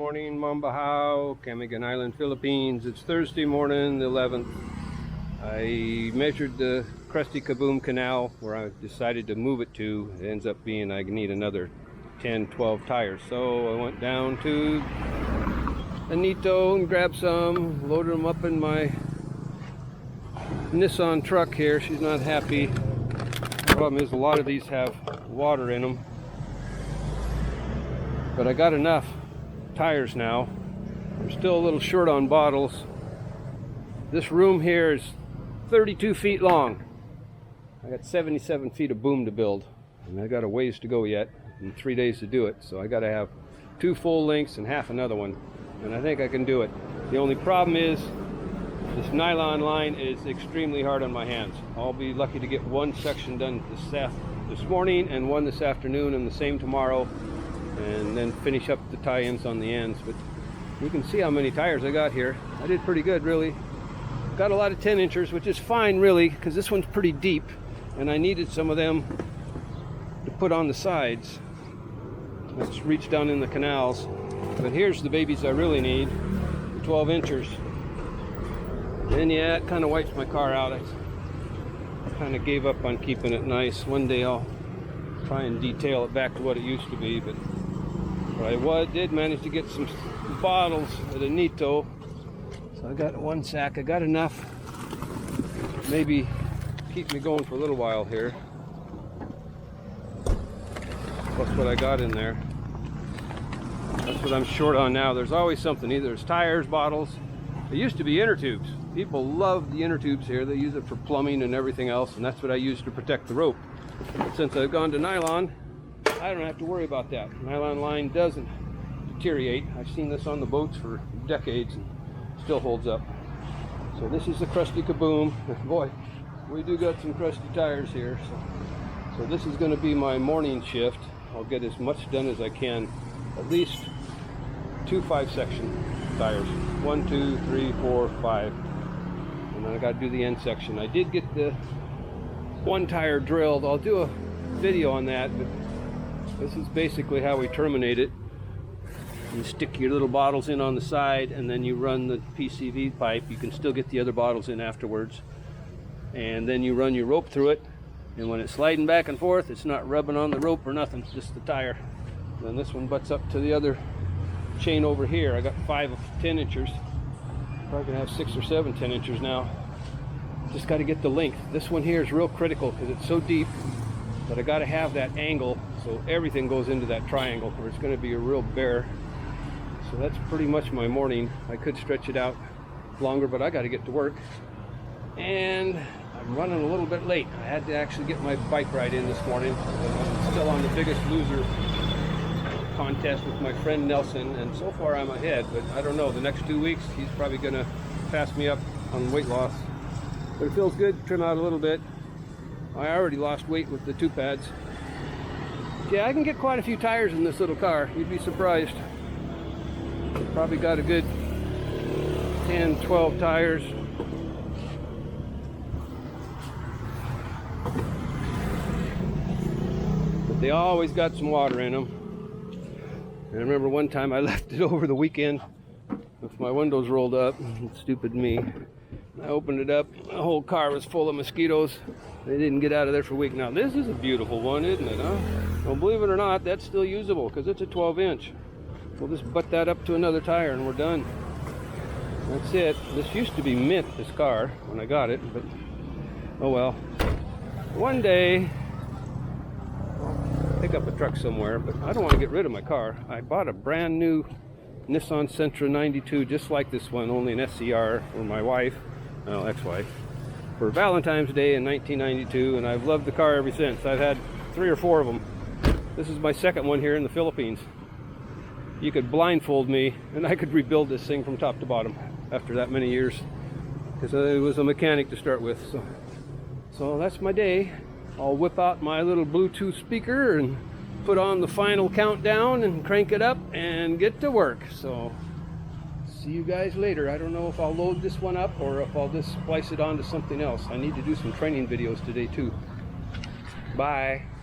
morning, Mambahaw, Camaguan Island, Philippines. It's Thursday morning, the 11th. I measured the Krusty Kaboom canal where I decided to move it to. It ends up being I need another 10-12 tires. So I went down to Anito and grabbed some, loaded them up in my Nissan truck here. She's not happy. The problem is a lot of these have water in them. But I got enough tires now. I'm still a little short on bottles. This room here is 32 feet long. I got 77 feet of boom to build, and I got a ways to go yet, and 3 days to do it. So I got to have 2 full lengths and half another one, and I think I can do it. The only problem is this nylon line is extremely hard on my hands. I'll be lucky to get one section done this morning and one this afternoon, and the same tomorrow, and then finish up the tie-ins on the ends. But you can see how many tires I got here. I did pretty good, really. Got a lot of 10 inchers, which is fine, really, because this one's pretty deep, and I needed some of them to put on the sides. Let's reach down in the canals. But here's the babies I really need, the 12 inchers. And yeah, it kind of wipes my car out. I kind of gave up on keeping it nice. One day I'll try and detail it back to what it used to be, but I did manage to get some bottles at Anito. So I got one sack. I got enough. Maybe keep me going for a little while here. Plus what I got in there. That's what I'm short on now. There's always something. Either it's tires, bottles. It used to be inner tubes. People love the inner tubes here. They use it for plumbing and everything else, and that's what I use to protect the rope. But since I've gone to nylon, I don't have to worry about that. Nylon line doesn't deteriorate. I've seen this on the boats for decades and still holds up. So this is the Krusty Kaboom. Boy, we do got some crusty tires here. So this is going to be my morning shift. I'll get as much done as I can. At least 2 5-section tires. 1, 2, 3, 4, 5. And then I got to do the end section. I did get the one tire drilled. I'll do a video on that, but this is basically how we terminate it. You stick your little bottles in on the side, and then you run the PCV pipe. You can still get the other bottles in afterwards, and then you run your rope through it, and when it's sliding back and forth, it's not rubbing on the rope or nothing, just the tire. And then this one butts up to the other chain over here. I got 5 of 10 inchers. Probably gonna have 6 or 7 10 inchers now. Just got to get the length. This one here is real critical because it's so deep that I got to have that angle so everything goes into that triangle, or it's going to be a real bear. So that's pretty much my morning. I could stretch it out longer, but I got to get to work, and I'm running a little bit late. I had to actually get my bike ride in this morning. I'm still on the Biggest Loser contest with my friend Nelson, and so far I'm ahead, but I don't know, the next 2 weeks he's probably going to pass me up on weight loss. But it feels good to trim out a little bit. I already lost weight with the 2 pads. Yeah, I can get quite a few tires in this little car. You'd be surprised. Probably got a good 10, 12 tires. But they always got some water in them. And I remember one time I left it over the weekend with my windows rolled up. Stupid me. I opened it up, the whole car was full of mosquitoes. They didn't get out of there for a week. Now this is a beautiful one, isn't it, huh? Well, believe it or not, that's still usable because it's a 12 inch. We'll just butt that up to another tire and we're done. That's it. This used to be mint, this car, when I got it, but oh well. One day, I'll pick up a truck somewhere, but I don't want to get rid of my car. I bought a brand new Nissan Sentra 92, just like this one, only an SCR for my wife. Well, ex-wife, for Valentine's Day in 1992, and I've loved the car ever since. I've had 3 or 4 of them. This is my second one here in the Philippines. You could blindfold me and I could rebuild this thing from top to bottom after that many years, because I was a mechanic to start with. So that's my day. I'll whip out my little Bluetooth speaker and put on the final countdown and crank it up and get to work. So see you guys later. I don't know if I'll load this one up or if I'll just splice it onto something else. I need to do some training videos today too. Bye.